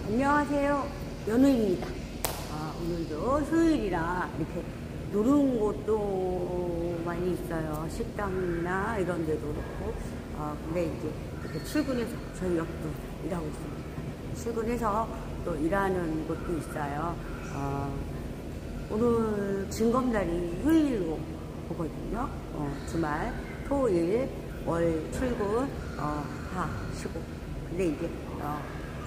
안녕하세요. 연우입니다. 오늘도 휴일이라 이렇게 노는 곳도 많이 있어요. 식당이나 이런 데도 그렇고. 근데 이제 이렇게 출근해서 저희 역도 일하고 있습니다. 출근해서 또 일하는 곳도 있어요. 오늘 증검날이 휴일로 보거든요. 주말, 토일, 월 출근, 하, 쉬고. 근데 이제,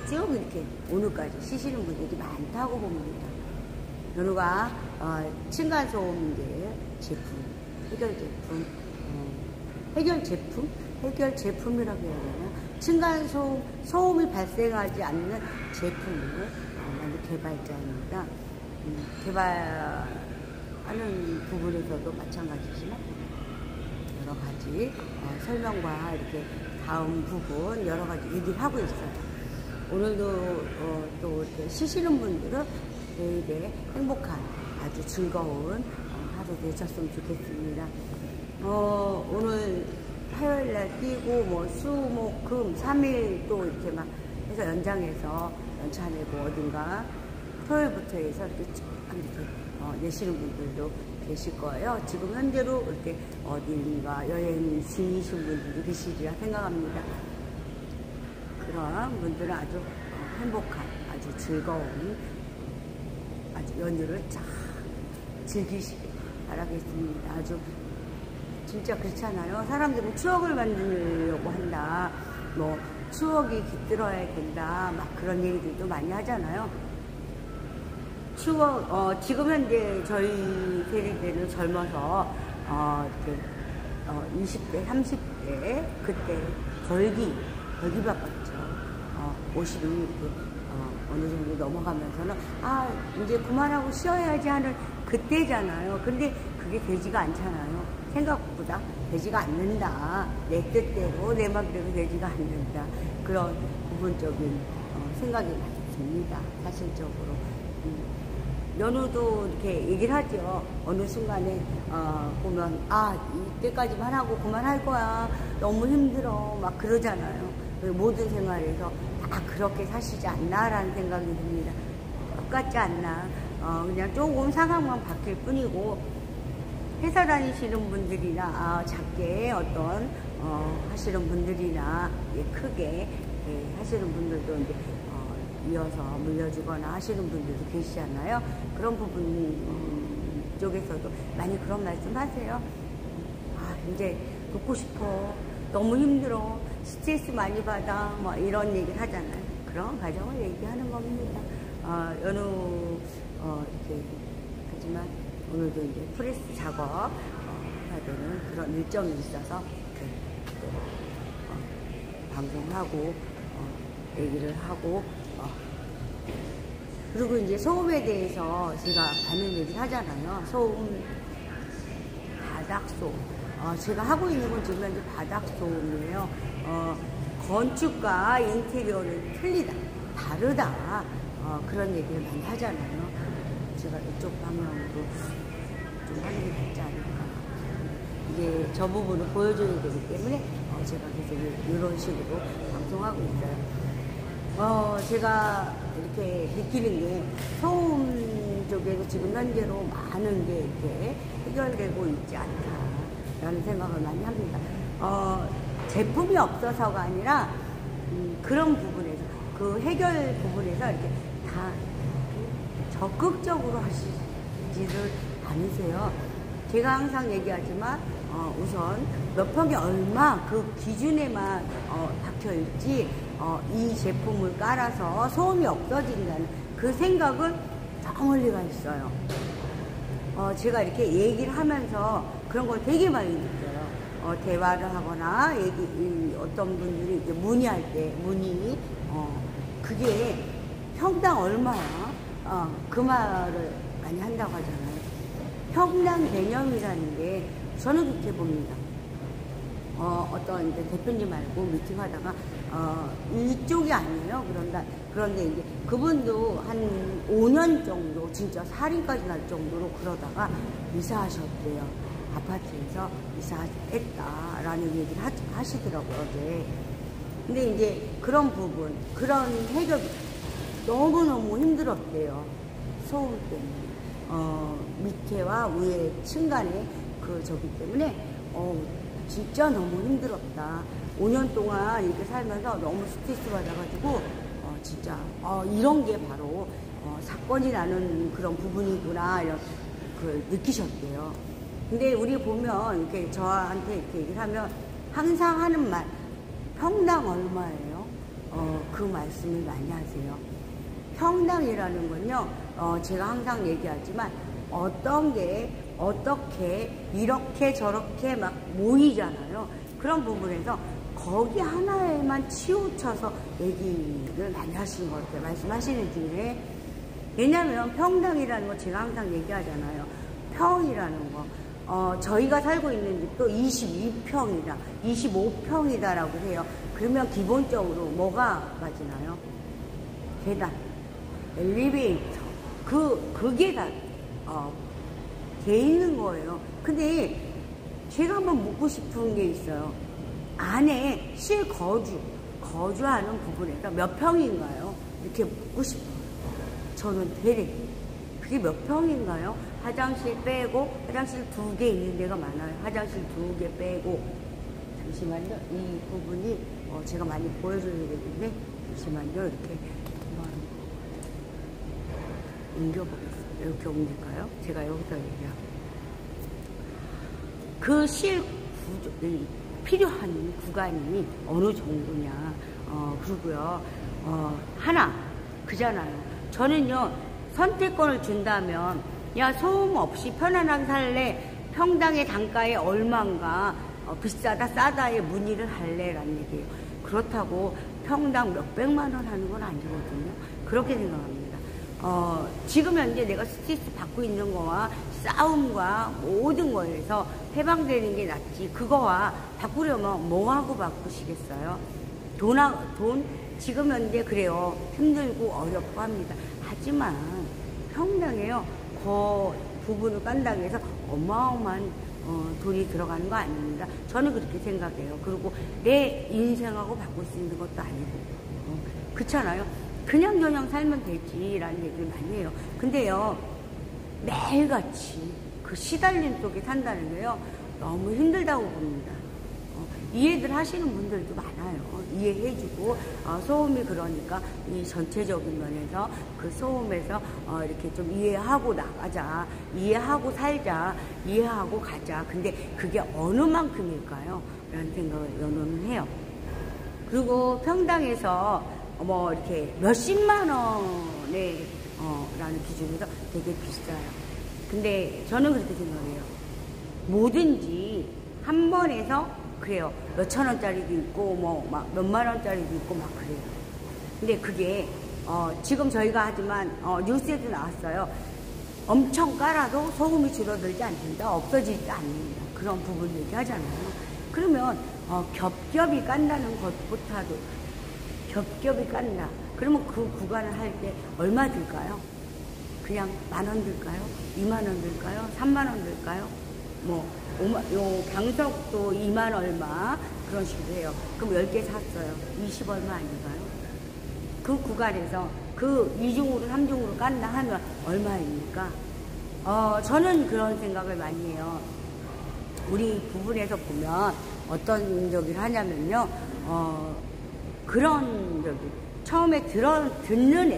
쭉 이렇게 오늘까지 쉬시는 분들이 많다고 봅니다. 연우가 층간소음제 제품, 해결 제품이라고 해야 되나? 소음이 발생하지 않는 제품을 만든 개발자입니다. 개발하는 부분에서도 마찬가지지만 여러 가지 설명과 이렇게 다음 부분 여러 가지 얘기를 하고 있어요. 오늘도 또 이렇게 쉬시는 분들은 내일의 행복한 아주 즐거운 하루 되셨으면 좋겠습니다. 오늘 화요일날 뛰고 뭐 수, 목, 금 3일 또 이렇게 막 해서 연장해서 연차내고 어딘가 토요일부터 해서 이렇게 내시는 분들도 계실 거예요. 지금 현재로 이렇게 어딘가 여행 중이신 분들이 계시리라 생각합니다. 그런 분들은 아주 행복한, 아주 즐거운, 아주 연휴를 쫙 즐기시길 바라겠습니다. 아주 진짜 그렇잖아요. 사람들은 추억을 만들려고 한다. 뭐 추억이 깃들어야 된다. 막 그런 얘기들도 많이 하잖아요. 추억, 지금 현재 저희 세대는 젊어서 이렇게 20대, 30대 그때 벌기 바빴죠. 50이 이렇게 어느 정도 넘어가면서는 이제 그만하고 쉬어야지 하는 그때잖아요. 근데 그게 되지가 않잖아요. 생각보다 되지가 않는다. 내 뜻대로 내 맘대로 되지가 않는다. 그런 부분적인 생각이 많이 듭니다. 사실적으로. 연우도 이렇게 얘기를 하죠. 어느 순간에 보면 이때까지만 하고 그만할 거야. 너무 힘들어. 막 그러잖아요. 모든 생활에서 다 그렇게 사시지 않나라는 생각이 듭니다. 똑같지 않나. 그냥 조금 상황만 바뀔 뿐이고 회사 다니시는 분들이나 작게 어떤 하시는 분들이나 크게 하시는 분들도 이제 이어서 물려주거나 하시는 분들도 계시잖아요. 그런 부분 쪽에서도 많이 그런 말씀 하세요. 이제 듣고 싶어. 너무 힘들어. 스트레스 많이 받아. 뭐 이런 얘기를 하잖아요. 그런 과정을 얘기하는 겁니다. 연우 이렇게 하지만 오늘도 이제 프레스 작업 해야 되는 그런 일정이 있어서 또 방송하고 얘기를 하고 그리고 이제 소음에 대해서 제가 많은 얘기를 하잖아요. 소음, 바닥소음. 제가 하고 있는 건 지금 현재 바닥소음이에요. 건축과 인테리어는 틀리다, 다르다. 그런 얘기를 많이 하잖아요. 제가 이쪽 방향으로 좀 하는 게 낫지 않을까. 이제 저 부분을 보여줘야 되기 때문에 제가 계속 이런 식으로 방송하고 있어요. 제가 이렇게 느끼는 게 소음 쪽에서 지금 현재로 많은 게 이렇게 해결되고 있지 않다라는 생각을 많이 합니다. 제품이 없어서가 아니라 그런 부분에서 그 해결 부분에서 이렇게 다 적극적으로 하시지를 않으세요. 제가 항상 얘기하지만 우선 몇 평이 얼마 그 기준에만 박혀 있지 이 제품을 깔아서 소음이 없어진다는 그 생각은 저 멀리가 있어요. 제가 이렇게 얘기를 하면서 그런 걸 되게 많이 느껴요. 대화를 하거나 어떤 분들이 이제 문의할 때 그게 평당 얼마야? 그 말을 많이 한다고 하잖아요. 평당 개념이라는 게 저는 그렇게 봅니다. 어떤 이제 대표님 말고 미팅하다가 이쪽이 아니에요. 그런데 이제 그분도 한 5년 정도 진짜 살인까지 날 정도로 그러다가 이사하셨대요. 아파트에서 이사했다라는 얘기를 하시더라고요. 어제. 근데 이제 그런 부분, 그런 해결 너무너무 힘들었대요. 소음 때문에. 밑에와 위에 층간에 저기 때문에, 진짜 너무 힘들었다. 5년 동안 이렇게 살면서 너무 스트레스 받아가지고, 진짜, 이런 게 바로, 사건이 나는 그런 부분이구나, 이런, 느끼셨대요. 근데 우리 보면, 이렇게 저한테 이렇게 얘기를 하면, 항상 하는 말, 평당 얼마예요? 그 말씀을 많이 하세요. 평당이라는 건요, 제가 항상 얘기하지만, 어떤 게, 어떻게, 이렇게 저렇게 막 모이잖아요. 그런 부분에서, 거기 하나에만 치우쳐서 얘기를 많이 하시는 것 같아요. 말씀하시는 중에. 왜냐면 평당이라는 거 제가 항상 얘기하잖아요. 평이라는 거. 저희가 살고 있는 집도 22평이다, 25평이다라고 해요. 그러면 기본적으로 뭐가 빠지나요? 계단, 엘리베이터. 그게 다, 돼 있는 거예요. 근데 제가 한번 묻고 싶은 게 있어요. 안에 거주하는 부분에서 몇 평인가요? 이렇게 묻고 싶어요. 저는 대략. 그게 몇 평인가요? 화장실 빼고, 화장실 2개 있는 데가 많아요. 화장실 2개 빼고. 잠시만요. 이 부분이, 제가 많이 보여줘야 되는데, 잠시만요. 이렇게 한번 옮겨보겠습니다. 이렇게 옮길까요? 제가 여기다 얘기하고. 필요한 구간이 어느 정도냐. 그러고요. 하나, 그잖아요. 저는요, 선택권을 준다면, 야, 소음 없이 편안하게 살래. 평당의 단가에 얼마인가. 비싸다, 싸다에 문의를 할래라는 얘기예요. 그렇다고 평당 몇백만 원 하는 건 아니거든요. 그렇게 생각합니다. 지금 현재 내가 스트레스 받고 있는 거와 싸움과 모든 거에서 해방되는 게 낫지. 그거와 바꾸려면 뭐하고 바꾸시겠어요? 돈, 지금 현재 그래요. 힘들고 어렵고 합니다. 하지만 평당에요. 그 부분을 깐다고 해서 어마어마한 돈이 들어가는 거 아닙니다. 저는 그렇게 생각해요. 그리고 내 인생하고 바꿀 수 있는 것도 아니고. 그렇잖아요. 그냥 살면 되지라는 얘기를 많이 해요. 근데요, 매일같이 그 시달림 속에 산다는 게요, 너무 힘들다고 봅니다. 이해들 하시는 분들도 많아요. 이해해주고, 소음이 그러니까 이 전체적인 면에서 그 소음에서 이렇게 좀 이해하고 나가자, 이해하고 살자, 이해하고 가자. 근데 그게 어느 만큼일까요? 라는 생각을 연호는 해요. 그리고 평당에서 뭐 이렇게 몇십만 원에 라는 기준에서 되게 비싸요. 근데 저는 그렇게 생각해요. 뭐든지 한 번에서 그래요. 몇천 원짜리도 있고, 뭐, 막 몇만 원짜리도 있고, 막 그래요. 근데 그게, 지금 저희가 하지만, 뉴스에도 나왔어요. 엄청 깔아도 소음이 줄어들지 않는다, 없어지지 않는다. 그런 부분 얘기하잖아요. 그러면, 겹겹이 깐다는 것보다도, 겹겹이 깐다. 그러면 그 구간을 할 때 얼마 들까요? 그냥 10,000원 들까요? 20,000원 들까요? 30,000원 들까요? 뭐, 요 강석도 2만 얼마 그런 식으로 해요. 그럼 10개 샀어요. 20 얼마 아닌가요? 그 구간에서 그 2중으로 3중으로 깐다 하면 얼마입니까? 저는 그런 생각을 많이 해요. 우리 부분에서 보면 어떤 저기를 하냐면요. 그런 저기 처음에 듣는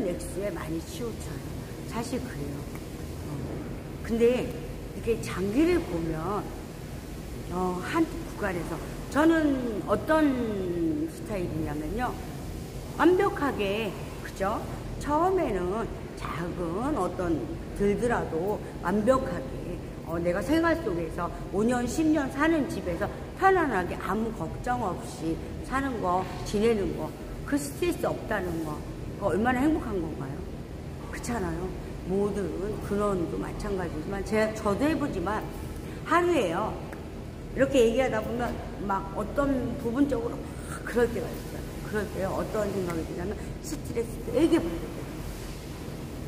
액수에 많이 치우쳐요. 사실 그래요. 근데 이렇게 장기를 보면 한 구간에서 저는 어떤 스타일이냐면요, 완벽하게, 그죠? 처음에는 작은 어떤 들더라도 완벽하게 내가 생활 속에서 5년 10년 사는 집에서 편안하게 아무 걱정 없이 사는 거, 지내는 거, 그 스트레스 없다는 거, 그거 얼마나 행복한 건가요? 그렇잖아요. 모든 근원도 마찬가지지만 저도 해보지만 하루에요, 이렇게 얘기하다 보면 막 어떤 부분적으로 막 그럴 때가 있어요. 그럴 때요, 어떤 생각이 드냐면 스트레스 되게 받게 돼요.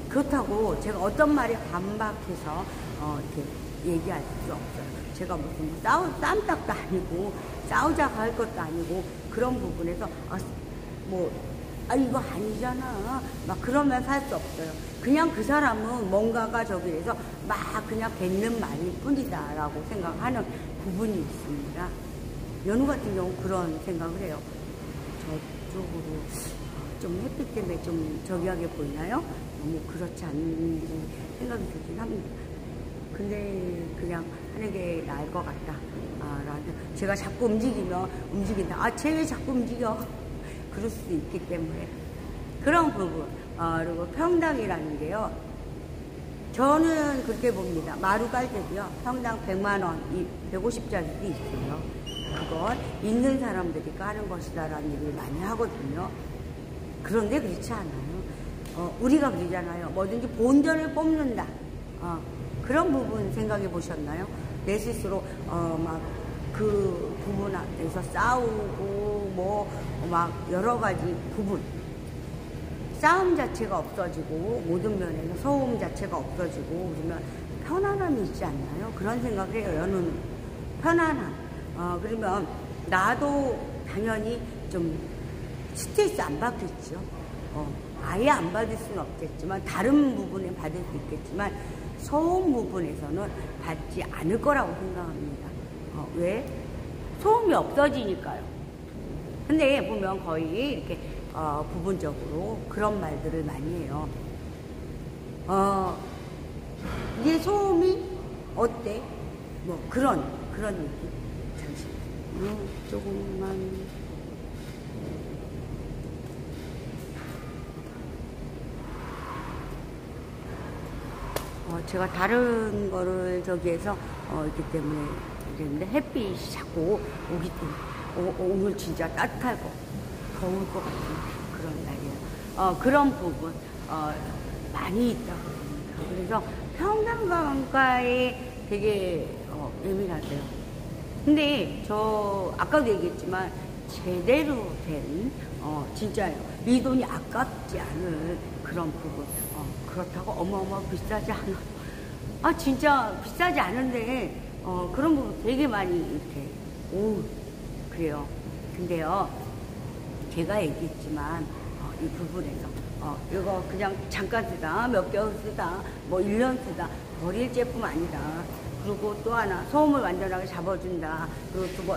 그렇다고 제가 어떤 말에 반박해서 이렇게 얘기할 수 없어요. 제가 무슨 쌈딱도 아니고 싸우자고 할 것도 아니고 그런 부분에서 뭐 아, 이거 아니잖아. 막 그러면서 할 수 없어요. 그냥 그 사람은 뭔가가 저기에서 막 그냥 뱉는 말일 뿐이다 라고 생각하는 부분이 있습니다. 연우 같은 경우 그런 생각을 해요. 저쪽으로 좀 햇빛 때문에 좀 저기하게 보이나요? 너무 그렇지 않은지 생각이 들긴 합니다. 근데 그냥 하는 게 나을 것 같다. 아, 라는, 제가 자꾸 움직이면 움직인다. 아, 쟤 왜 자꾸 움직여? 그럴 수도 있기 때문에. 그런 부분. 그리고 평당이라는 게요. 저는 그렇게 봅니다. 마루 깔 때도요. 평당 100만원, 150짜리도 있어요. 그건 있는 사람들이 까는 것이다 라는 얘기를 많이 하거든요. 그런데 그렇지 않아요. 우리가 그러잖아요. 뭐든지 본전을 뽑는다. 그런 부분 생각해 보셨나요? 내 스스로 막 그 부분에서 싸우고 뭐 막 여러 가지 부분 싸움 자체가 없어지고 모든 면에서 소음 자체가 없어지고 그러면 편안함이 있지 않나요? 그런 생각을 해요. 연우는 편안함. 그러면 나도 당연히 좀 스트레스 안 받겠죠. 아예 안 받을 수는 없겠지만 다른 부분에 받을 수 있겠지만 소음 부분에서는 받지 않을 거라고 생각합니다. 왜? 소음이 없어지니까요. 근데 보면 거의 이렇게 부분적으로 그런 말들을 많이 해요. 이게 소음이 어때? 뭐 그런 얘기. 잠시만요. 조금만. 제가 다른 거를 저기에서 있기 때문에 그랬는데 햇빛이 자꾸 오기 때문에 오늘 진짜 따뜻할 거 더울 것 같은 그런 날이에요. 그런 부분 많이 있다고 합니다. 그래서 평당강가에 되게 예민하세요. 근데 저 아까도 얘기했지만 제대로 된 진짜요. 이 돈이 아깝지 않은 그런 부분. 그렇다고 어마어마 비싸지 않아. 아, 진짜 비싸지 않은데, 그런 부분 되게 많이 이렇게, 그래요. 근데요, 제가 얘기했지만, 이 부분에서, 이거 그냥 잠깐 쓰다, 몇 개월 쓰다, 뭐 1년 쓰다, 버릴 제품 아니다. 그리고 또 하나, 소음을 완전하게 잡아준다. 그리고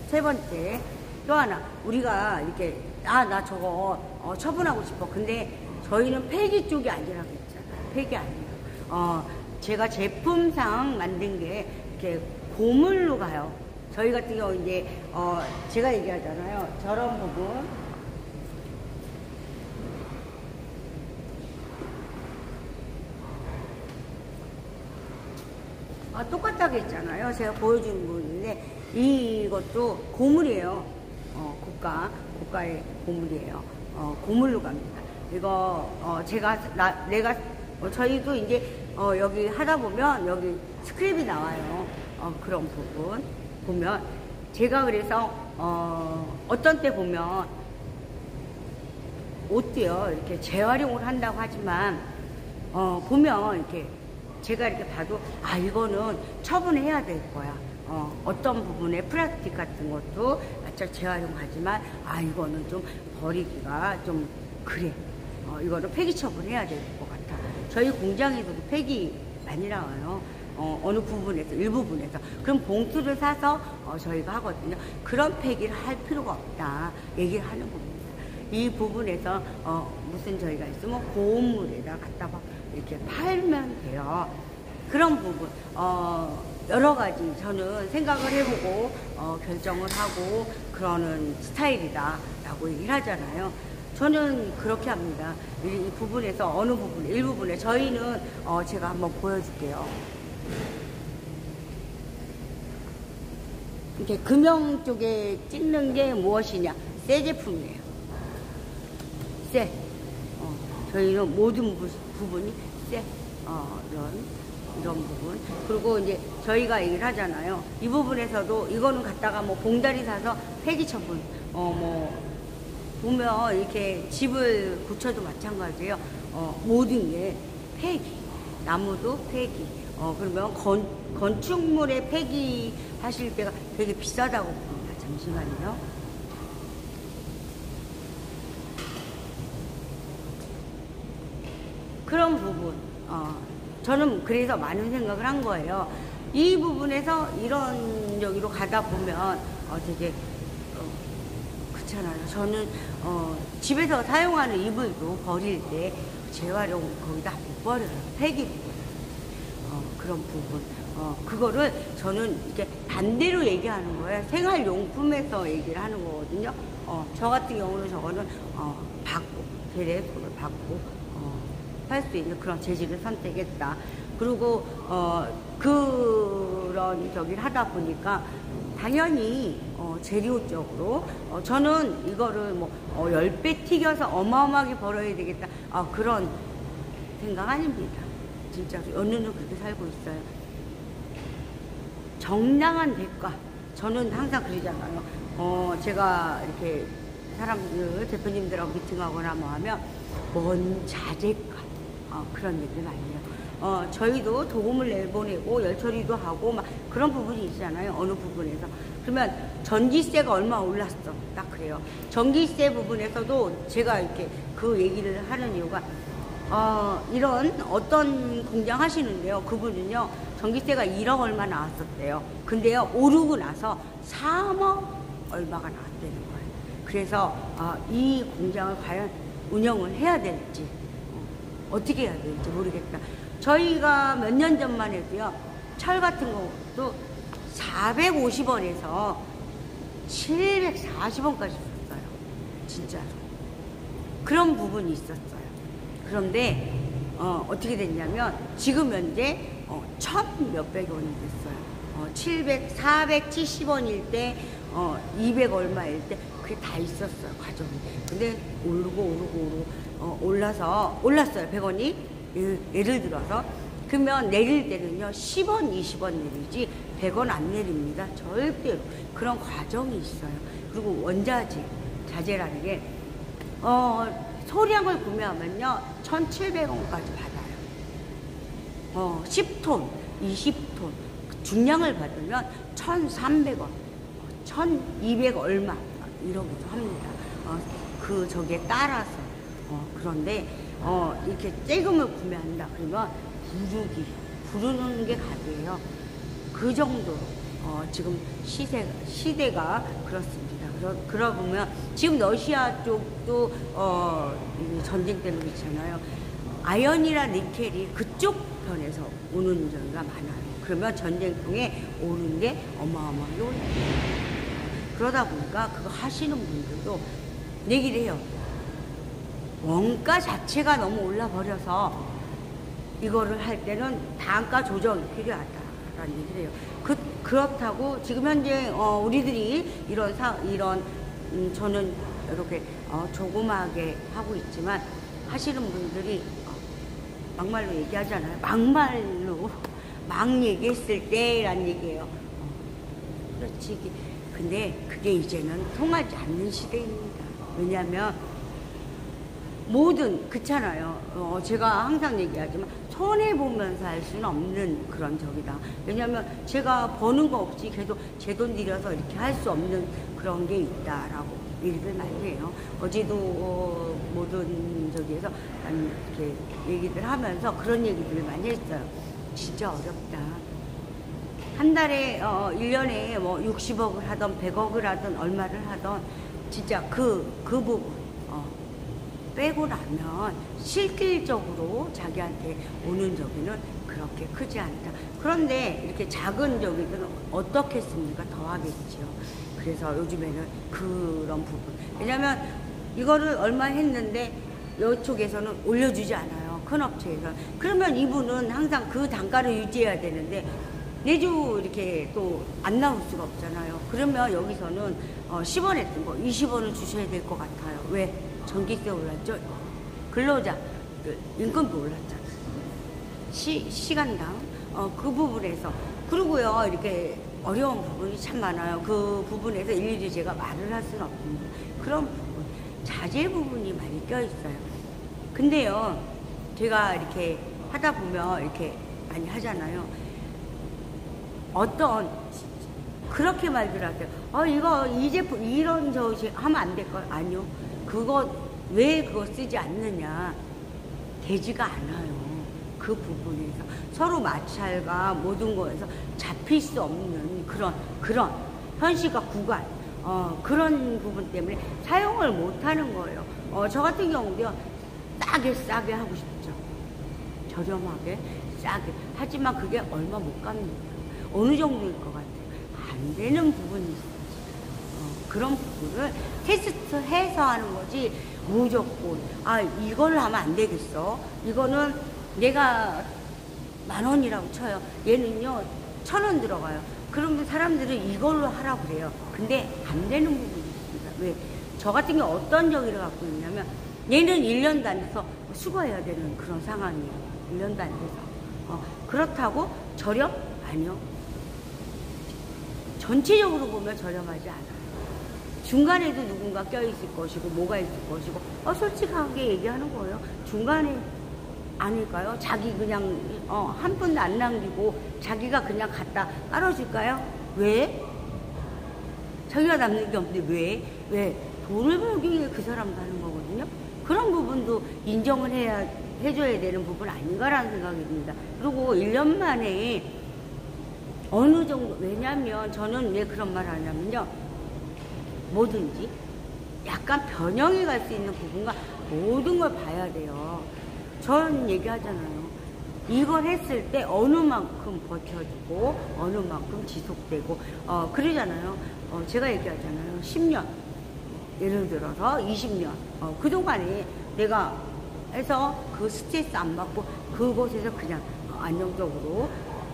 세 번째, 또 하나, 우리가 이렇게, 나 저거, 처분하고 싶어. 근데, 저희는 폐기 쪽이 아니라고 했잖아요. 폐기 아니에요. 제가 제품상 만든 게 이렇게 고물로 가요. 저희 같은 경우 이제 제가 얘기하잖아요. 저런 부분 똑같다고 했잖아요. 제가 보여주는 부분인데 이것도 고물이에요. 고가의 고물이에요. 고물로 갑니다. 이거 저희도 이제 여기 하다 보면 여기 스크랩이 나와요. 그런 부분 보면 제가 그래서 어떤 때 보면 옷도요 이렇게 재활용을 한다고 하지만 보면 이렇게 제가 이렇게 봐도 이거는 처분해야 될 거야. 어떤 부분에 플라스틱 같은 것도 재활용하지만 이거는 좀 버리기가 좀 그래. 이거는 폐기 처분해야 될 것 같아. 저희 공장에서도 폐기 많이 나와요. 어느 부분에서, 일부분에서. 그럼 봉투를 사서 저희가 하거든요. 그런 폐기를 할 필요가 없다. 얘기를 하는 겁니다. 이 부분에서 무슨 저희가 있으면 고온물에다 갖다가 이렇게 팔면 돼요. 그런 부분, 여러 가지 저는 생각을 해보고 결정을 하고 그러는 스타일이다 라고 얘기를 하잖아요. 저는 그렇게 합니다. 이 부분에서 어느 부분, 일부분에 저희는 제가 한번 보여줄게요. 이렇게 금형 쪽에 찍는 게 무엇이냐? 새 제품이에요. 새. 저희는 모든 부분이 새. 이런 부분. 그리고 이제 저희가 얘기를 하잖아요. 이 부분에서도 이거는 갖다가 뭐 봉다리 사서 폐기 처분. 보면 이렇게 집을 고쳐도 마찬가지예요. 모든 게 폐기. 나무도 폐기. 그러면 건축물에 폐기 하실 때가 되게 비싸다고 봅니다. 잠시만요. 그런 부분, 저는 그래서 많은 생각을 한 거예요. 이 부분에서 이런 여기로 가다 보면 되게 그렇잖아요. 저는 집에서 사용하는 이불도 버릴 때 재활용 거기다 못 버려요. 폐기 부분. 그런 부분. 그거를 저는 이렇게 반대로 얘기하는 거예요. 생활용품에서 얘기를 하는 거거든요. 저 같은 경우는 저거는 받고, 대래 돈을 받고, 할 수 있는 그런 재질을 선택했다. 그리고, 그런 저기를 하다 보니까, 당연히, 재료적으로, 저는 이거를 뭐, 10배 튀겨서 어마어마하게 벌어야 되겠다. 그런 생각 아닙니다. 진짜로. 연륜은 그렇게 살고 있어요. 정당한 대가. 저는 항상 그러잖아요. 제가 이렇게 사람들, 대표님들하고 미팅하거나 뭐 하면, 먼 자재가. 그런 얘기를 많이 해요. 저희도 도금을 내보내고 열처리도 하고 막 그런 부분이 있잖아요. 어느 부분에서. 그러면 전기세가 얼마 올랐어. 딱 그래요. 전기세 부분에서도 제가 이렇게 그 얘기를 하는 이유가 이런 어떤 공장 하시는데요. 그분은요. 전기세가 1억 얼마 나왔었대요. 근데요. 오르고 나서 3억 얼마가 나왔다는 거예요. 그래서 이 공장을 과연 운영을 해야 될지 어떻게 해야 될지 모르겠다. 저희가 몇 년 전만 해도요. 철 같은 것도 450원에서 740원까지 줬어요. 진짜로. 그런 부분이 있었어요. 그런데 어떻게 됐냐면 지금 현재 1,000 몇백 원이 됐어요. 470원일 때 200 얼마일 때 그게 다 있었어요. 과정이. 근데 오르고 올랐어요. 100원이. 예를 들어서 그러면 내릴 때는요 10원 20원 내리지 100원 안 내립니다. 절대로. 그런 과정이 있어요. 그리고 원자재 자재라는 게 소량을 구매하면요 1,700원까지 받아요. 10톤 20톤 중량을 받으면 1,300원 1,200 얼마 이러기도 합니다. 저기에 따라서. 그런데, 이렇게 쬐금을 구매한다. 그러면 부르는 게 값이에요. 그 정도로, 지금 시대가 그렇습니다. 그러다 보면, 지금 러시아 쪽도, 전쟁 때문에 있잖아요. 아연이나 니켈이 그쪽 편에서 오는 경우가 많아요. 그러면 전쟁통에 오는 게 어마어마하게 올라요. 그러다 보니까 그거 하시는 분들도 얘기를 해요. 원가 자체가 너무 올라버려서 이거를 할 때는 단가 조정이 필요하다라는 얘기를 해요. 그렇다고 지금 현재 우리들이 저는 이렇게 조그마하게 하고 있지만 하시는 분들이 막말로 얘기하잖아요. 막말로 막 얘기했을 때란 얘기예요. 그렇지. 근데 그게 이제는 통하지 않는 시대입니다. 왜냐하면 그렇잖아요. 제가 항상 얘기하지만 손해보면서 할 수는 없는 그런 적이다. 왜냐하면 제가 버는 거 없이 계속 제 돈 들여서 이렇게 할 수 없는 그런 게 있다라고 얘기를 많이 해요. 어제도 모든 저기에서 이렇게 얘기들 하면서 그런 얘기들을 많이 했어요. 진짜 어렵다. 한 달에 1년에 뭐 60억을 하던 100억을 하던 얼마를 하던 진짜 그 부분 빼고 나면 실질적으로 자기한테 오는 저기는 그렇게 크지 않다. 그런데 이렇게 작은 저기들은 어떻겠습니까? 더 하겠죠. 그래서 요즘에는 그런 부분. 왜냐면 이거를 얼마 했는데 이쪽에서는 올려주지 않아요. 큰 업체에서. 그러면 이분은 항상 그 단가를 유지해야 되는데 매주 이렇게 또 안 나올 수가 없잖아요. 그러면 여기서는 10원 했던 거 20원을 주셔야 될 것 같아요. 왜? 전기세 올랐죠? 근로자 임금도 올랐잖아요. 시간당 그 부분에서. 그리고요 이렇게 어려운 부분이 참 많아요. 그 부분에서 일일이 제가 말을 할 수는 없습니다. 그런 부분, 자재 부분이 많이 껴있어요. 근데요 제가 이렇게 하다 보면 이렇게 많이 하잖아요. 그렇게 말들 하세요. 이거 이 제품 이런 저식 하면 안 될걸? 아니요. 왜 그거 쓰지 않느냐. 되지가 않아요. 그 부분에서 서로 마찰과 모든 거에서 잡힐 수 없는 그런 현실과 구간, 그런 부분 때문에 사용을 못 하는 거예요. 저 같은 경우도요, 싸게 하고 싶죠. 저렴하게, 싸게. 하지만 그게 얼마 못 갑니다. 어느 정도일 것 같아요. 안 되는 부분이 있어요. 그런 부분을 테스트해서 하는 거지, 무조건, 이걸로 하면 안 되겠어. 이거는 내가 10,000원이라고 쳐요. 얘는요, 1,000원 들어가요. 그러면 사람들은 이걸로 하라고 그래요. 근데 안 되는 부분이 있습니다. 왜? 저 같은 경우 어떤 저기를 갖고 있냐면, 얘는 1년도 안 돼서 수거해야 되는 그런 상황이에요. 1년도 안 돼서. 그렇다고 저렴? 아니요. 전체적으로 보면 저렴하지 않아요. 중간에도 누군가 껴있을 것이고, 뭐가 있을 것이고, 솔직하게 얘기하는 거예요. 중간에 아닐까요? 자기 그냥, 한 푼도 안 남기고, 자기가 그냥 갖다 깔아줄까요? 왜? 자기가 남는 게 없는데 왜? 돈을 벌기 위해 그 사람도 하는 거거든요? 그런 부분도 인정을 해줘야 되는 부분 아닌가라는 생각이 듭니다. 그리고 1년 만에 어느 정도, 왜냐면 저는 왜 그런 말 하냐면요. 뭐든지 약간 변형이 갈 수 있는 부분과 모든 걸 봐야 돼요. 저는 얘기하잖아요. 이걸 했을 때 어느 만큼 버텨주고 어느 만큼 지속되고 그러잖아요. 제가 얘기하잖아요. 10년 예를 들어서 20년 그동안에 내가 해서 그 스트레스 안 받고 그곳에서 그냥 안정적으로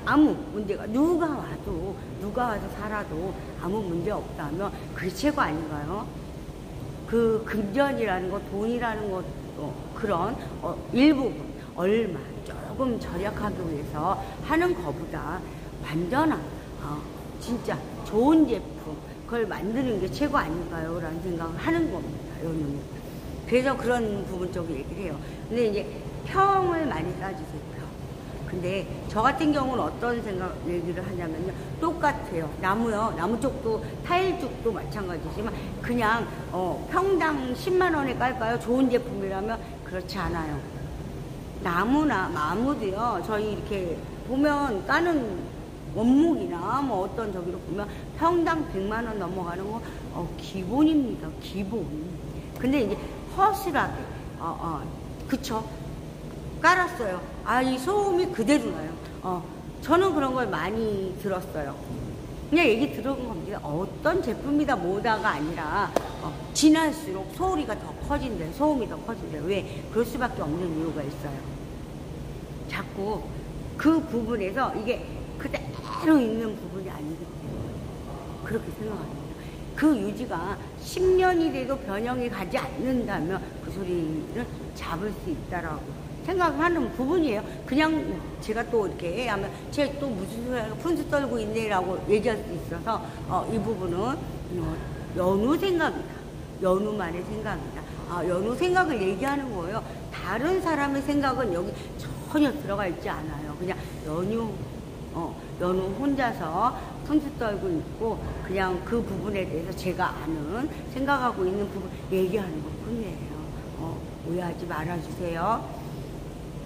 아무 문제가 누가 와서 살아도 아무 문제 없다면 그게 최고 아닌가요? 그 금전이라는 것, 돈이라는 것도 그런 일부분 얼마 조금 절약하기 위해서 하는 것보다 완전한 진짜 좋은 제품 그걸 만드는 게 최고 아닌가요? 라는 생각을 하는 겁니다. 여러분. 그래서 그런 부분 쪽으로 얘기를 해요. 근데 이제 평을 많이 따주세요. 근데 저 같은 경우는 어떤 얘기를 하냐면요. 똑같아요. 나무 쪽도 타일 쪽도 마찬가지지만 그냥 평당 10만 원에 깔까요? 좋은 제품이라면 그렇지 않아요. 나무도요. 저희 이렇게 보면 까는 원목이나 뭐 어떤 저기로 보면 평당 100만 원 넘어가는 거 기본입니다. 기본. 근데 이제 허술하게 그쵸? 깔았어요. 이 소음이 그대로 나요. 저는 그런 걸 많이 들었어요. 그냥 얘기 들어본 겁니다. 어떤 제품이다 뭐다가 아니라 지날수록 소음이 더 커진대. 왜? 그럴 수밖에 없는 이유가 있어요. 자꾸 그 부분에서 이게 그대로 있는 부분이 아니기 때문에 그렇게 생각합니다. 그 유지가 10년이 돼도 변형이 가지 않는다면 그 소리를 잡을 수 있다라고 생각하는 부분이에요. 그냥 제가 또 이렇게 하면 제가 또 무슨 소리야 푼수 떨고 있네라고 얘기할 수 있어서 이 부분은 연우 생각이다. 연우만의 생각이다. 연우 생각을 얘기하는 거예요. 다른 사람의 생각은 여기 전혀 들어가 있지 않아요. 그냥 연우 혼자서 푼수 떨고 있고 그냥 그 부분에 대해서 제가 아는 생각하고 있는 부분 얘기하는 것 뿐이에요. 오해하지 말아주세요.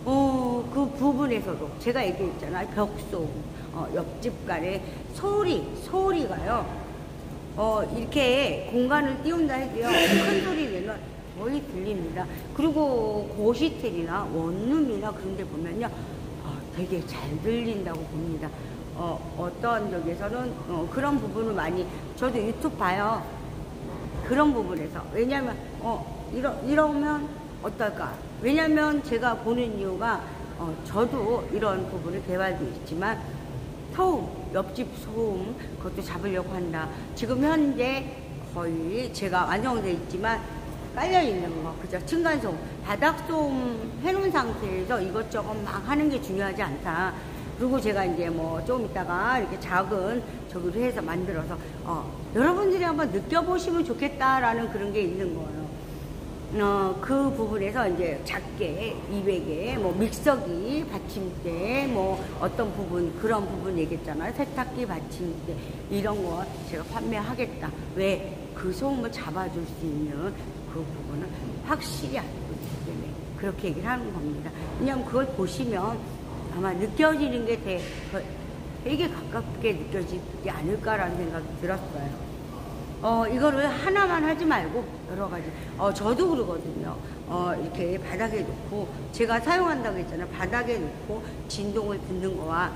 그 부분에서도 제가 얘기했잖아요. 벽소음, 옆집 간의 소리가요. 이렇게 공간을 띄운다 해도요. 큰 소리 내면 거의 들립니다. 그리고 고시텔이나 원룸이나 그런 데 보면요. 되게 잘 들린다고 봅니다. 어떤 쪽에서는 그런 부분을 많이 저도 유튜브 봐요. 그런 부분에서 왜냐면 이러면 어떨까? 왜냐면 제가 보는 이유가 저도 이런 부분을 개발도 있지만 소음, 옆집 소음 그것도 잡으려고 한다. 지금 현재 거의 제가 완성되어 있지만 깔려있는 거 그죠? 층간소음, 바닥소음 해놓은 상태에서 이것저것 막 하는 게 중요하지 않다. 그리고 제가 이제 뭐 좀 이따가 이렇게 작은 저기로 해서 만들어서 여러분들이 한번 느껴보시면 좋겠다라는 그런 게 있는 거예요. 그 부분에서 이제 작게 200에 뭐 믹서기 받침대 뭐 어떤 부분 그런 부분 얘기했잖아요. 세탁기 받침대 이런 거 제가 판매하겠다. 왜? 그 소음을 잡아줄 수 있는 그 부분은 확실히 알고 있기 때문에 그렇게 얘기를 하는 겁니다. 왜냐하면 그걸 보시면 아마 느껴지는 게 되게 가깝게 느껴지지 않을까라는 생각이 들었어요. 이거를 하나만 하지 말고 여러 가지. 저도 그러거든요. 이렇게 바닥에 놓고, 제가 사용한다고 했잖아요. 바닥에 놓고 진동을 듣는 거와,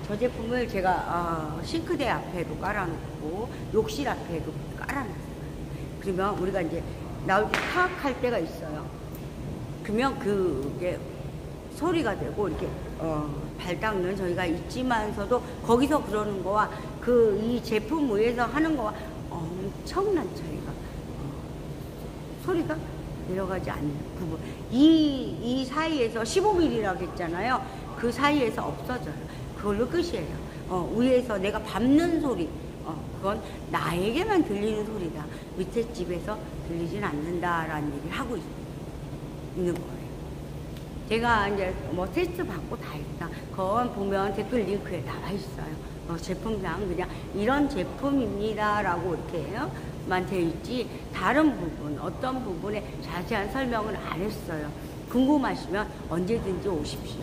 저 제품을 제가 싱크대 앞에도 깔아놓고 욕실 앞에도 깔아놨어요. 그러면 우리가 이제 나올 때 파악할 때가 있어요. 그러면 그게 소리가 되고 이렇게 발 닦는 저희가 있지만서도 거기서 그러는 거와 이 제품 위에서 하는 거와 엄청난 차이가, 소리가 내려가지 않는 부분, 이 사이에서 15mm라고 했잖아요. 그 사이에서 없어져요. 그걸로 끝이에요. 위에서 내가 밟는 소리, 그건 나에게만 들리는 소리다. 밑에 집에서 들리진 않는다라는 얘기를 하고 있는 거예요. 제가 이제 뭐 테스트 받고 다 했다. 그건 보면 댓글 링크에 나와 있어요. 제품상 그냥 이런 제품입니다라고 이렇게만 되어 있지, 다른 부분, 어떤 부분에 자세한 설명을 안 했어요. 궁금하시면 언제든지 오십시오.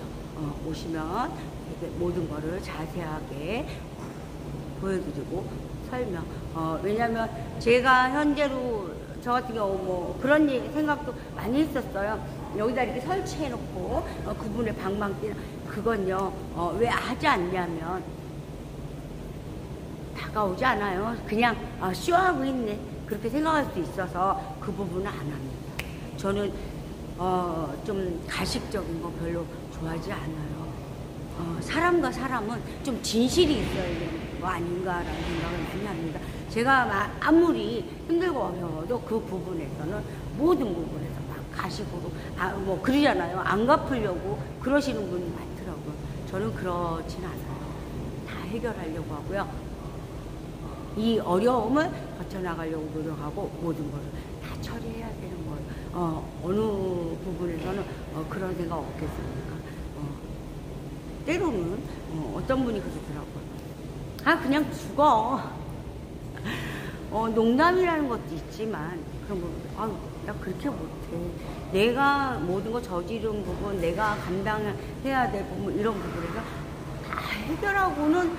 오시면 모든 거를 자세하게 보여드리고 설명. 왜냐면 제가 현재로 저 같은 경우 뭐 그런 생각도 많이 했었어요. 여기다 이렇게 설치해놓고 그분의 방방 뛰는, 그건요 왜 하지 않냐면 다가오지 않아요. 그냥 쇼하고 있네, 그렇게 생각할 수 있어서 그 부분은 안 합니다. 저는 좀 가식적인 거 별로 좋아하지 않아요. 사람과 사람은 좀 진실이 있어야 되는 거 아닌가라는 생각을 많이 합니다. 제가 아무리 힘들고 어려워도 그 부분에서는, 모든 부분에서 막 가식으로 뭐 그러잖아요. 안 갚으려고 그러시는 분이 많더라고요. 저는 그렇진 않아요. 다 해결하려고 하고요. 이 어려움을 버텨나가려고 노력하고 모든 걸 다 처리해야 되는 거예요. 어느 부분에서는 그런 생각 없겠습니까? 때로는 어떤 분이 그러더라고요. 그냥 죽어. 농담이라는 것도 있지만 그런 부분, 나 그렇게 못해. 내가 모든 거 저지른 부분, 내가 감당해야 될 부분, 이런 부분에서 다 해결하고는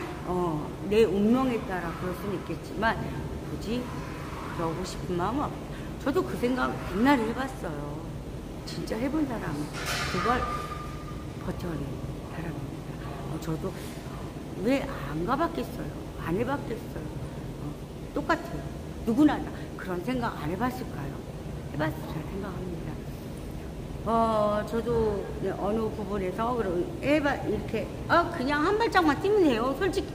내 운명에 따라 그럴 수는 있겠지만 굳이 그러고 싶은 마음은 없어요. 저도 그 생각 옛날에 해봤어요. 진짜 해본 사람은 그걸 버텨낸 사람입니다. 저도 왜 안 가봤겠어요? 안 해봤겠어요? 똑같아요. 누구나 다 그런 생각 안 해봤을까요? 해봤을 잘 생각합니다. 저도 어느 부분에서 이렇게 그냥 한 발짝만 뛰면 돼요. 솔직히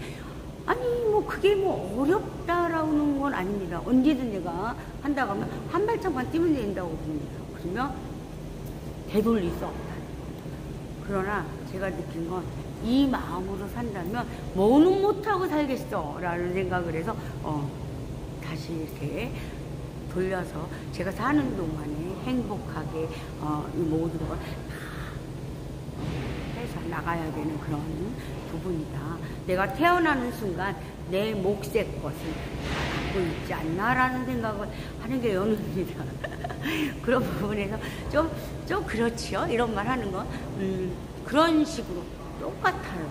아니 뭐 그게 뭐 어렵다라는 건 아닙니다. 언제든 내가 한다고 하면 한 발짝만 뛰면 된다고 봅니다. 그러면 되돌릴 수 없다. 그러나 제가 느낀 건, 이 마음으로 산다면 뭐는 못하고 살겠어 라는 생각을 해서 다시 이렇게 돌려서 제가 사는 동안에 행복하게 이 모든 걸 다 해서 나가야 되는 그런 부분이다. 내가 태어나는 순간 내 몫의 것을 다 갖고 있지 않나라는 생각을 하는 게 연우입니다. 그런 부분에서 좀 그렇지요? 이런 말 하는 건 그런 식으로 똑같아요.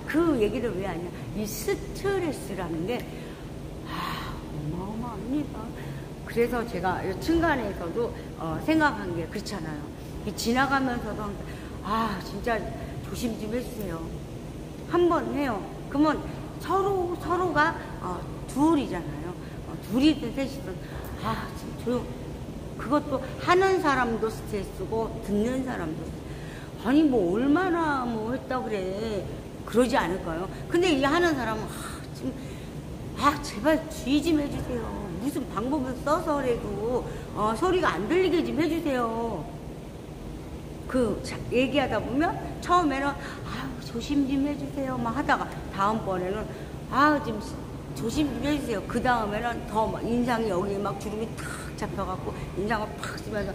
그 얘기를 왜 하냐? 이 스트레스라는 게 어마어마합니다. 그래서 제가 층간에서도 생각한 게 그렇잖아요. 지나가면서도 진짜 조심 좀 해주세요. 한 번 해요. 그러면 서로가 둘이잖아요. 둘이든 셋이든 지금 조용. 그것도 하는 사람도 스트레스고 듣는 사람도 스트레스. 아니 뭐 얼마나 뭐 했다 그래, 그러지 않을까요? 근데 이 하는 사람은 지금 제발 주의 좀 해주세요. 무슨 방법을 써서라도 소리가 안 들리게 좀 해주세요. 얘기하다 보면 처음에는 조심 좀 해주세요 막 하다가, 다음번에는 좀 조심 좀 해주세요. 그 다음에는 더 막 인상이 여기 막 주름이 탁 잡혀갖고 인상을 팍 쓰면서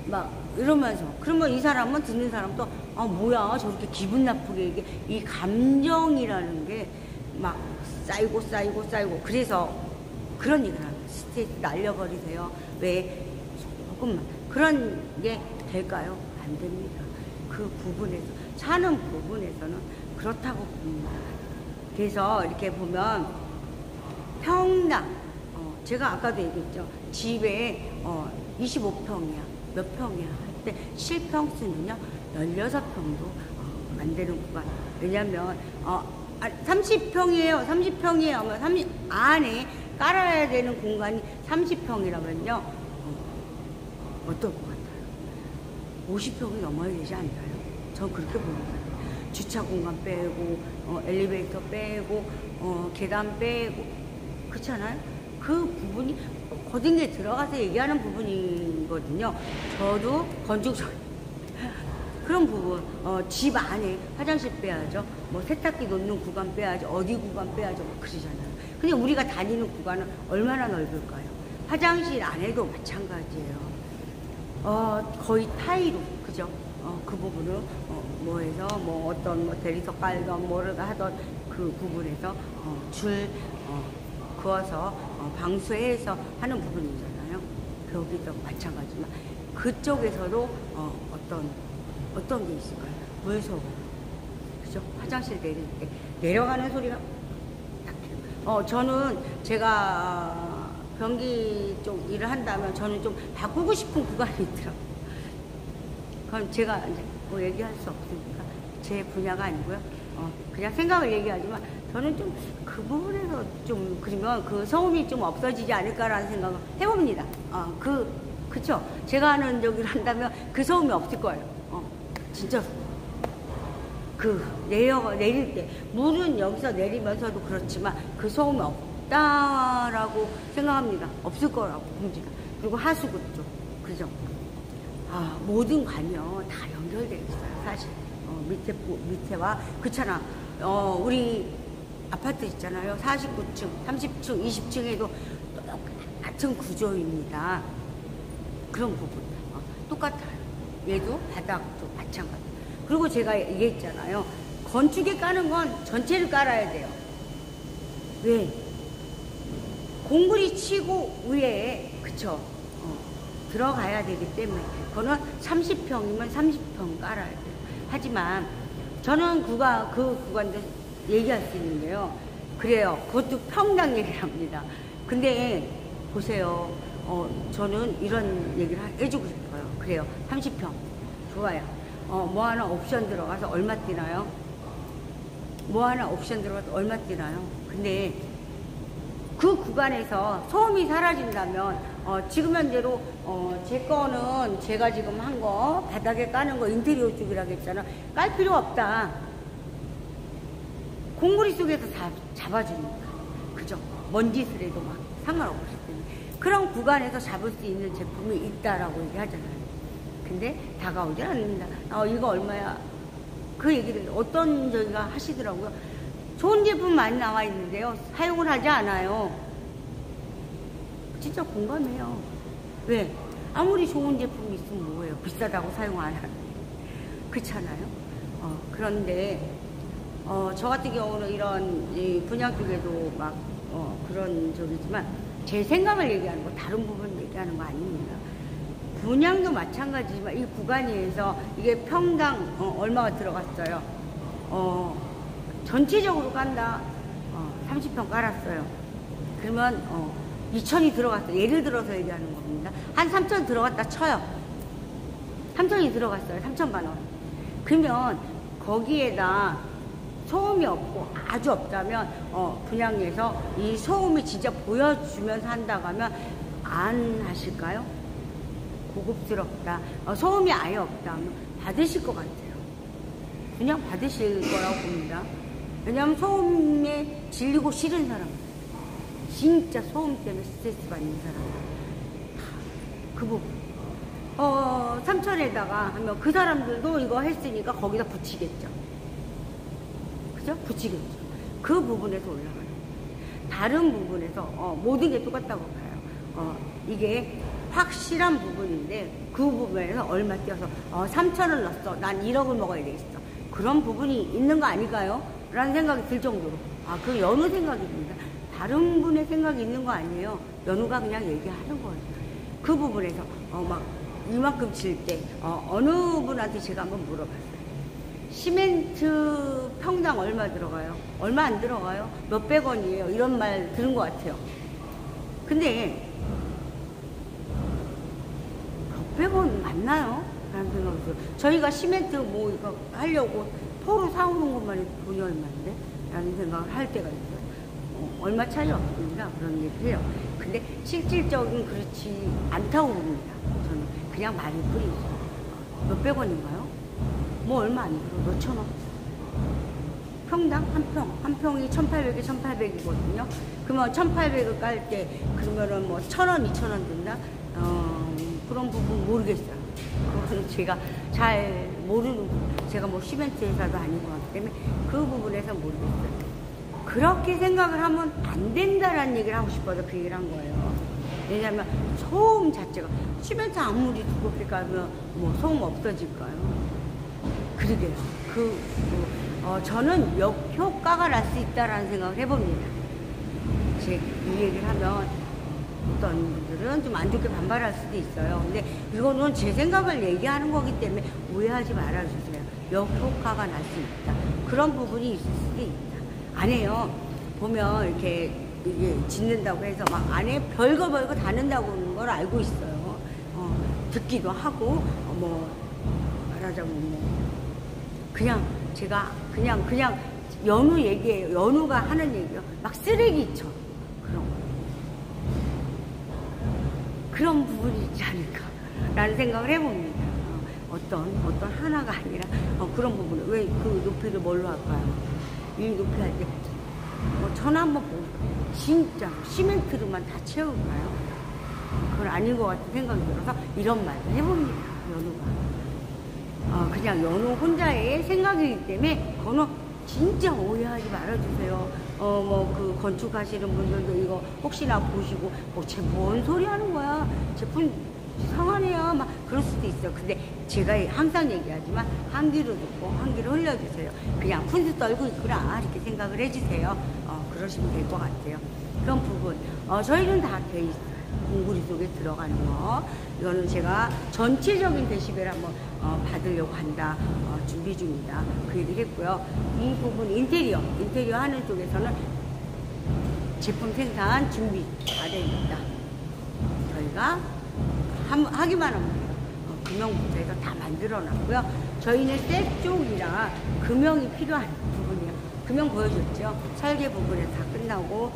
막 이러면서, 그러면 이 사람은, 듣는 사람도 뭐야 저렇게 기분 나쁘게, 이게 이 감정이라는 게 막 쌓이고 그래서 그런 얘기를 합니다. 스트레스 날려버리세요. 왜 조금만. 그런 게 될까요? 안 됩니다. 그 부분에서, 사는 부분에서는 그렇다고 봅니다. 그래서 이렇게 보면 평당, 제가 아까도 얘기했죠. 집에 25평이야. 몇 평이야. 할 때 실평수는요, 16평도 안 되는 구간. 왜냐면, 30평이에요. 30평이에요. 30 안에 깔아야 되는 공간이 30평이라면요, 어떨 것 같아요? 50평이 넘어야 되지 않나요? 전 그렇게 봅니다. 주차 공간 빼고, 엘리베이터 빼고, 계단 빼고, 그렇잖아요? 그 부분이 거등에 들어가서 얘기하는 부분이거든요. 저도 건축적 그런 부분, 집 안에 화장실 빼야죠. 뭐 세탁기 놓는 구간 빼야죠. 어디 구간 빼야죠. 뭐 그러잖아요. 근데 우리가 다니는 구간은 얼마나 넓을까요? 화장실 안에도 마찬가지예요. 거의 타이로, 그죠? 그 부분을, 뭐 해서, 뭐 어떤, 뭐 대리석 깔던, 뭐를 하던 그 부분에서, 그어서, 방수해서 하는 부분이잖아요. 거기도 마찬가지지만, 그쪽에서도, 어떤 게 있을까요? 물소음. 그죠? 화장실 내릴 때, 내려가는 소리가 딱 저는 제가 변기 쪽 일을 한다면 저는 좀 바꾸고 싶은 구간이 있더라고요. 그럼 제가 이제 뭐 얘기할 수 없으니까 제 분야가 아니고요. 그냥 생각을 얘기하지만 저는 좀 그 부분에서 좀 그러면 그 소음이 좀 없어지지 않을까라는 생각을 해봅니다. 그쵸? 제가 하는 저기를 한다면 그 소음이 없을 거예요. 진짜. 내릴 때. 물은 여기서 내리면서도 그렇지만 그 소음이 없다라고 생각합니다. 없을 거라고 봅니다. 그리고 하수구 쪽. 그죠? 모든 관이요. 다 연결되어 있어요. 사실. 밑에와. 그렇잖아. 우리 아파트 있잖아요. 49층, 30층, 20층에도 똑같은 구조입니다. 그런 부분. 똑같아요. 얘도 바닥도 마찬가지. 그리고 제가 얘기했잖아요. 건축에 까는 건 전체를 깔아야 돼요. 왜? 공구리 치고 위에, 그쵸? 들어가야 되기 때문에. 그거는 30평이면 30평 깔아야 돼요. 하지만 저는 그 구간도 얘기할 수 있는데요. 그래요. 그것도 평당 얘기를 합니다. 근데 보세요. 저는 이런 얘기를 해주고 싶어요. 그래요. 30평. 좋아요. 뭐 하나 옵션 들어가서 얼마 뛰나요? 뭐 하나 옵션 들어가서 얼마 뛰나요? 근데 그 구간에서 소음이 사라진다면, 지금 현재로, 제 거는 제가 지금 한 거, 바닥에 까는 거 인테리어 쪽이라고 했잖아. 깔 필요 없다. 공구리 속에서 다 잡아주니까. 그죠? 먼지스레도 막 상관없기 때문에. 그런 구간에서 잡을 수 있는 제품이 있다라고 얘기하잖아요. 근데 다가오질 않습니다. 이거 얼마야? 그 얘기를 어떤 저희가 하시더라고요. 좋은 제품 많이 나와 있는데요. 사용을 하지 않아요. 진짜 공감해요. 왜? 아무리 좋은 제품이 있으면 뭐예요? 비싸다고 사용 안 하는데. 그렇잖아요. 그런데 저 같은 경우는 이런 분양 쪽에도 막 그런 적이지만 제 생각을 얘기하는 거 다른 부분 얘기하는 거 아닙니다. 분양도 마찬가지지만 이 구간에서 이게 평당 얼마가 들어갔어요. 전체적으로 깐다. 30평 깔았어요. 그러면 2천이 들어갔어요. 예를 들어서 얘기하는 겁니다. 한 3천 들어갔다 쳐요. 3천이 들어갔어요. 3천만 원. 그러면 거기에다 소음이 없고 아주 없다면 분양에서 이 소음이 진짜 보여주면서 한다고 하면 안 하실까요? 고급스럽다. 소음이 아예 없다면 받으실 것 같아요. 그냥 받으실 거라고 봅니다. 왜냐하면 소음에 질리고 싫은 사람, 진짜 소음 때문에 스트레스 받는 사람, 그 부분. 3천에다가 하면 그 사람들도 이거 했으니까 거기다 붙이겠죠. 그죠? 붙이겠죠. 그 부분에서 올라가요. 다른 부분에서 모든 게 똑같다고 봐요. 이게 확실한 부분인데 그 부분에서 얼마 뛰어서 3천을 넣었어. 난 1억을 먹어야 되겠어. 그런 부분이 있는 거 아닐까요? 라는 생각이 들 정도로. 그 연우 생각입니다. 다른 분의 생각이 있는 거 아니에요. 연우가 그냥 얘기하는 거예요. 그 부분에서 막 이만큼 칠 때 어느 분한테 제가 한번 물어봤어요. 시멘트 평당 얼마 들어가요? 얼마 안 들어가요? 몇백 원이에요? 이런 말 들은 것 같아요. 근데 몇백 원 맞나요? 라는 생각이 들어요. 저희가 시멘트 뭐 이거 하려고 포로 사오는 것만 해도 돈이 얼마인데? 라는 생각을 할 때가 있어요. 얼마 차이 없습니다. 그런 얘기를 해요. 근데 실질적인 그렇지 않다고 봅니다. 저는 그냥 말일 뿐이죠. 몇백 원인가요? 뭐 얼마 안 들어. 몇천 원. 평당 한 평이 1,800에 1,800이거든요. 그러면 1,800을 깔 때 그러면은 뭐 1,000원, 2,000원 든다? 그런 부분 모르겠어요. 그것은 제가 잘 모르는, 제가 뭐 시멘트 회사도 아닌 것 같기 때문에 그 부분에서 모르겠어요. 그렇게 생각을 하면 안 된다라는 얘기를 하고 싶어서 그 얘기를 한 거예요. 왜냐하면 소음 자체가, 시멘트 아무리 두껍게 깔면 뭐 소음 없어질까요? 그러게요. 저는 역효과가 날 수 있다라는 생각을 해봅니다. 이 얘기를 하면 어떤 분들은 좀 안 좋게 반발할 수도 있어요. 근데 이거는 제 생각을 얘기하는 거기 때문에 오해하지 말아주세요. 역효과가 날 수 있다. 그런 부분이 있을 수도 있다. 안에요. 보면 이렇게 이게 짓는다고 해서 막 안에 별거 다 넣는다고 걸 알고 있어요. 듣기도 하고, 뭐, 말하자면 뭐, 그냥 제가 그냥 연우 얘기예요. 연우가 하는 얘기요. 막 쓰레기쳐. 그런 부분이 있지 않을까라는 생각을 해봅니다. 어떤 하나가 아니라 그런 부분을 왜 그 높이를 뭘로 할까요? 이 높이 할 때 전화 한번 보고 진짜 시멘트로만 다 채울까요? 그건 아닌 것 같은 생각이 들어서 이런 말을 해봅니다. 연우가 그냥 연우 혼자의 생각이기 때문에 그거는 진짜 오해하지 말아주세요. 그 건축하시는 분들도 이거 혹시나 보시고 쟤 뭔 소리 하는 거야? 제품 상하네요. 막 그럴 수도 있어요. 근데 제가 항상 얘기하지만 한 귀로 듣고 한 귀로 흘려주세요. 그냥 푼수 떨고 있구나 이렇게 생각을 해주세요. 그러시면 될 것 같아요. 그런 부분 저희는 다 돼 있어요. 공구리 속에 들어가는 거. 이거는 제가 전체적인 데시벨 한번 받으려고 한다. 준비 중이다. 그 얘기를 했고요. 이 부분 인테리어 하는 쪽에서는 제품 생산 준비 다 됩니다. 저희가 하기만 하면 돼요. 금형부터 해서 다 만들어 놨고요. 저희는 셋 쪽이라 금형이 필요한 부분이에요. 금형 보여줬죠? 설계 부분에서 다 끝나고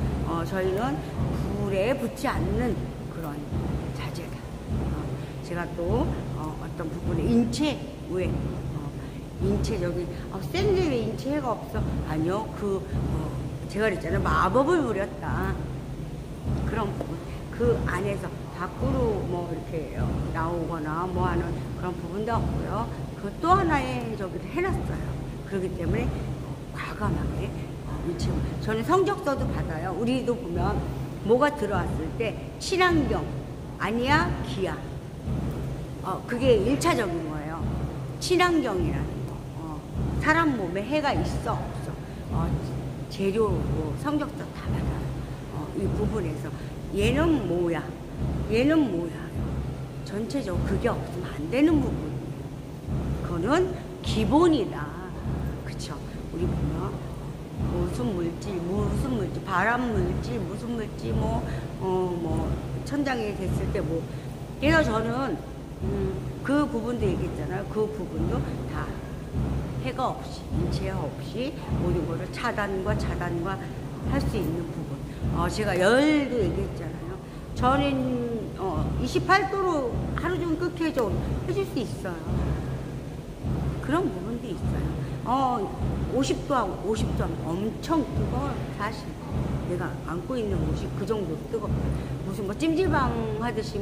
저희는 불에 붙지 않는 그런 자재다. 제가 또 어떤 부분에 인체 왜 인체 저기 샌드 왜 인체가 없어? 아니요. 제가 그랬잖아요. 마법을 부렸다. 그런 부분. 그 안에서 밖으로 뭐 이렇게 나오거나 뭐 하는 그런 부분도 없고요. 그 또 하나의 저기를 해놨어요. 그렇기 때문에 과감하게 저는 성적서도 받아요. 우리도 보면 뭐가 들어왔을 때 친환경 아니야 기아 그게 1차적인 거예요. 친환경이라는 거. 사람 몸에 해가 있어 없어. 재료 성적서 다 받아요. 이 부분에서 얘는 뭐야 전체적으로 그게 없으면 안 되는 부분이에요. 그거는 기본이다. 그쵸? 우리 보면 무슨 물질, 바람 물질, 무슨 물질, 뭐 천장에 됐을 때 뭐. 그래서 저는 그 부분도 얘기했잖아요. 그 부분도 다 해가 없이, 인체가 없이 모든 거를 차단과 할 수 있는 부분. 제가 열도 얘기했잖아요. 저는 28도로 하루 종일 끓게 해줄 수 있어요. 그런 부분도 있어요. 50도 하고 50도 하면 엄청 뜨거워요. 사실 내가 안고 있는 옷이 그 정도로 뜨겁다. 무슨 뭐 찜질방 하듯이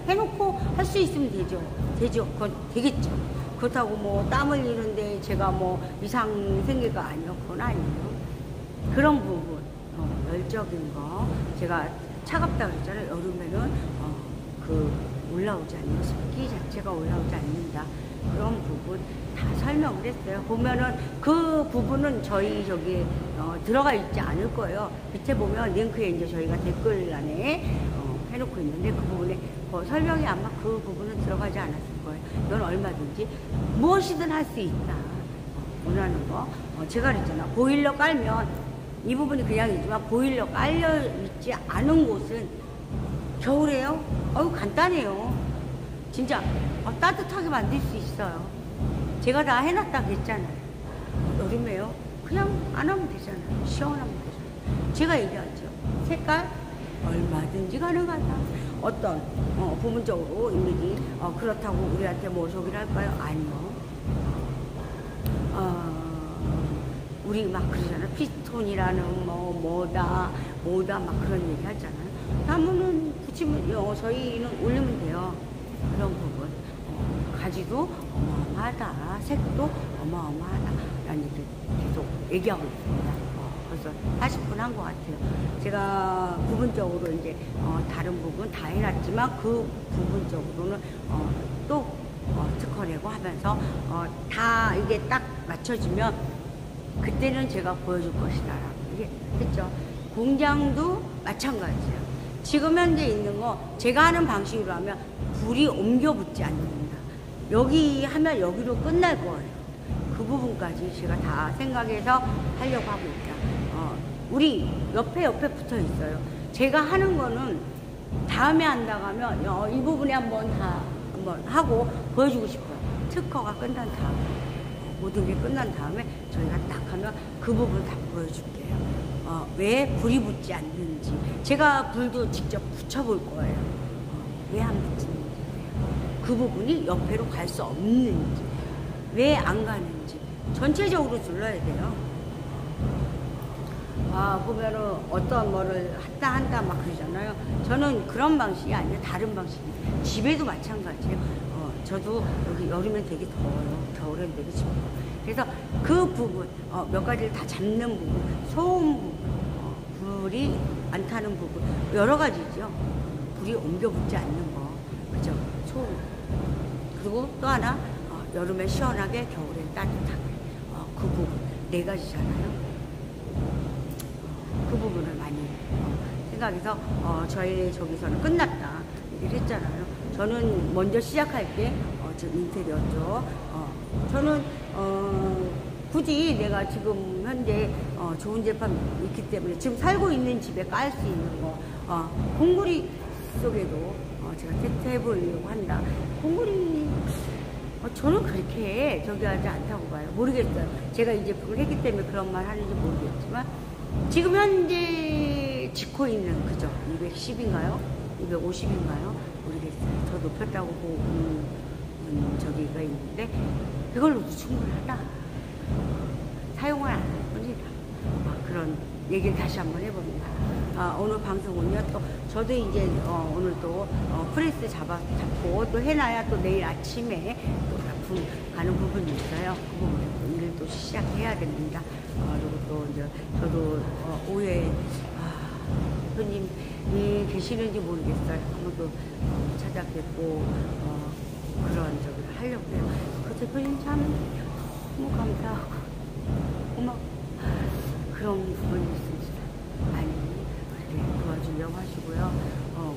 해놓고 할 수 있으면 되죠. 그건 되겠죠. 그렇다고 뭐 땀 흘리는데 제가 뭐 이상 생길까? 아니요. 그건 아니에요. 그런 부분 열적인 거 제가 차갑다 그랬잖아요. 여름에는 올라오지 않는 습기 자체가 올라오지 않는다. 그런 부분 다 설명을 했어요. 보면은 그 부분은 저희 들어가 있지 않을 거예요. 밑에 보면 링크에 이제 저희가 댓글란에 해놓고 있는데 그 부분에 설명이 아마 그 부분은 들어가지 않았을 거예요. 넌 얼마든지 무엇이든 할 수 있다. 원하는 거. 제가 그랬잖아. 보일러 깔면 이 부분이 그냥이지만 보일러 깔려 있지 않은 곳은 겨울에요? 간단해요. 진짜 따뜻하게 만들 수 있어요. 제가 다 해놨다 그랬잖아요. 여름에요? 그냥 안 하면 되잖아요. 시원하면 되잖아요. 제가 얘기하죠. 색깔 얼마든지 가능하다. 어떤 부분적으로 이미지 그렇다고 우리한테 뭐 저기를 할까요? 아니요. 우리 막 그러잖아요. 피스톤이라는 뭐다 막 그런 얘기 하잖아요. 나무는 붙이면 저희는 올리면 돼요. 그런 부분. 가지도 어마어마하다. 색도 어마어마하다. 라는 얘기를 계속 얘기하고 있습니다. 벌써 40분 한 것 같아요. 제가 부분적으로 이제 다른 부분 다 해놨지만 그 부분적으로는 또 특허 내고 하면서 다 이게 딱 맞춰지면 그때는 제가 보여줄 것이다라고 이게 했죠. 공장도 마찬가지예요. 지금 현재 있는 거 제가 하는 방식으로 하면 불이 옮겨 붙지 않는다. 여기 하면 여기로 끝날 거예요. 그 부분까지 제가 다 생각해서 하려고 하고 있다. 우리 옆에 붙어 있어요. 제가 하는 거는 다음에 한다고 하면 이 부분에 한번 하고 보여주고 싶어요. 특허가 끝난 다음에 모든 게 끝난 다음에 저희가 딱 하면 그 부분 다 보여줄게요. 왜 불이 붙지 않는지 제가 불도 직접 붙여볼 거예요. 왜 안 붙이는지 그 부분이 옆에로 갈 수 없는지 왜 안 가는지 전체적으로 둘러야 돼요. 보면은 어떤 뭐를 한다 막 그러잖아요. 저는 그런 방식이 아니라 다른 방식이에요. 집에도 마찬가지예요. 저도 여기 여름엔 되게 더워요. 겨울엔 되게 춥고. 그래서 그 부분, 몇 가지를 다 잡는 부분, 소음 부분, 불이 안 타는 부분, 여러 가지죠. 불이 옮겨 붙지 않는 거. 그죠? 소음. 그리고 또 하나, 여름에 시원하게, 겨울엔 따뜻하게. 그 부분, 4가지잖아요. 그 부분을 많이 생각해서 저희 저기서는 끝났다 얘기를 했잖아요. 저는 먼저 시작할 때 지금 인테리어 쪽 저는 굳이 내가 지금 현재 좋은 제품 있기 때문에 지금 살고 있는 집에 깔 수 있는 거 공구리 속에도 제가 세트해보려고 한다. 공구리 저는 그렇게 저기 하지 않다고 봐요. 모르겠어요. 제가 이 제품을 했기 때문에 그런 말 하는지 모르겠지만 지금 현재 짓고 있는 그죠? 210인가요? 250인가요? 모르겠어요. 더 높였다고 보고 저기가 있는데 그걸로도 충분하다. 사용을 안 할 뿐이다. 그런 얘기를 다시 한번 해봅니다. 오늘 방송은요 또 저도 이제 오늘 또 프레스 잡고 또 해놔야 또 내일 아침에 또 납품 가는 부분이 있어요. 그 부분에 또 일을 또 시작해야 됩니다. 그리고 또 이제 저도 오후에 손님이 계시는지 모르겠어요. 한번 또 찾아뵙고 그런 저기를 하려고 해요. 그 대표님 참 너무 감사하고 고마워. 그런 부분이 있습니다. 많이 그렇게 도와주려고 하시고요.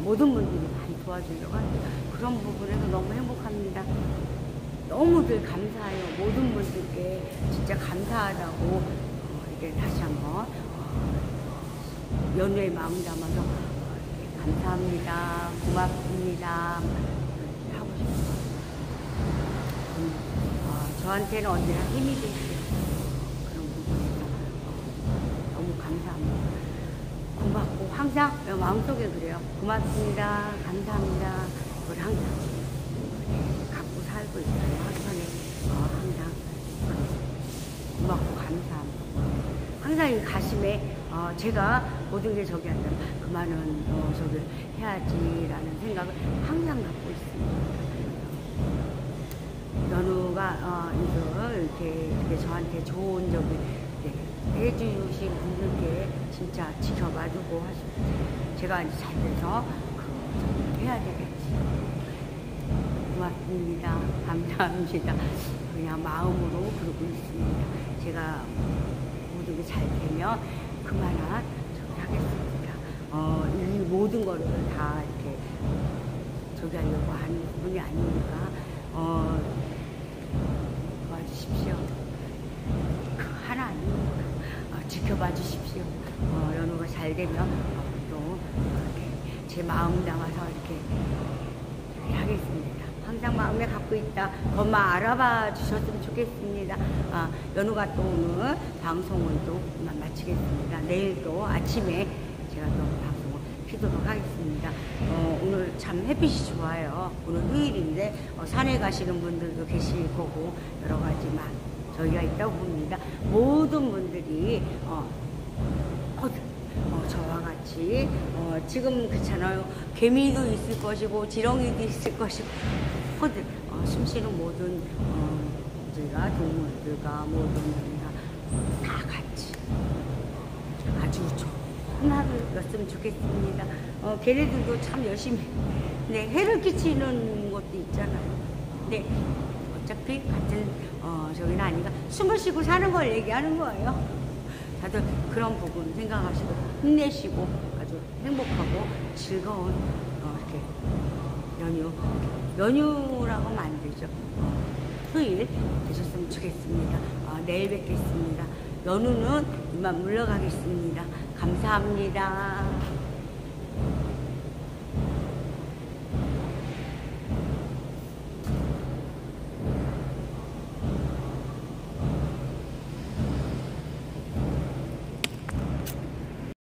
모든 분들이 많이 도와주려고 합니다. 그런 부분에서 너무 행복합니다. 너무들 감사해요. 모든 분들께 진짜 감사하다고 이렇게 다시 한번 연우의 마음 담아서 감사합니다. 고맙습니다. 하고 싶어요. 저한테는 언제나 힘이 되세요. 그런 부분에서 너무 감사합니다. 고맙고 항상 마음속에 그래요. 고맙습니다. 감사합니다. 그걸 항상 갖고 살고 있어요. 한편에 항상 고맙고 감사합니다. 항상 이 가슴에 제가 모든 게 저기 한다면 그만은 저기 해야지라는 생각을 항상 갖고 있습니다. 연우가 이렇게 저한테 좋은 저기 해주신 분들께 진짜 지켜봐주고 하시고 제가 이제 잘 돼서 해야 되겠지. 고맙습니다. 감사합니다. 그냥 마음으로 그러고 있습니다. 제가 모든 게 잘 되면 그만한 저기 하겠습니다. 이 모든 거를 다 이렇게 저기 하려고 하는 부분이 아니니까 도와주십시오. 하나님 지켜봐 주십시오. 연우가 잘 되면 또 이렇게 제 마음 담아서 이렇게 하겠습니다. 항상 마음에 갖고 있다. 그것만 알아봐 주셨으면 좋겠습니다. 연우가 또 오늘 방송은 또 그만 마치겠습니다. 내일 또 아침에 제가 또 방송을 키도록 하겠습니다. 오늘 참 햇빛이 좋아요. 오늘 휴일인데 산에 가시는 분들도 계실 거고 여러 가지만 저희가 있다고 봅니다. 모든 분들이 저와 같이 지금 그렇잖아요. 개미도 있을 것이고 지렁이도 있을 것이고 숨쉬는 모든 우리가 동물들과 모든 우리가 다 같이 아주 좋은 하루였으면 좋겠습니다. 걔네들도 참 열심히 해를 끼치는 것도 있잖아요. 근데 어차피 같은 저기는 아니까 숨을 쉬고 사는 걸 얘기하는 거예요. 다들 그런 부분 생각하시고 힘내시고 아주 행복하고 즐거운 이렇게 연휴라고 하면 안 되죠. 휴일 되셨으면 좋겠습니다. 내일 뵙겠습니다. 연휴는 이만 물러가겠습니다. 감사합니다.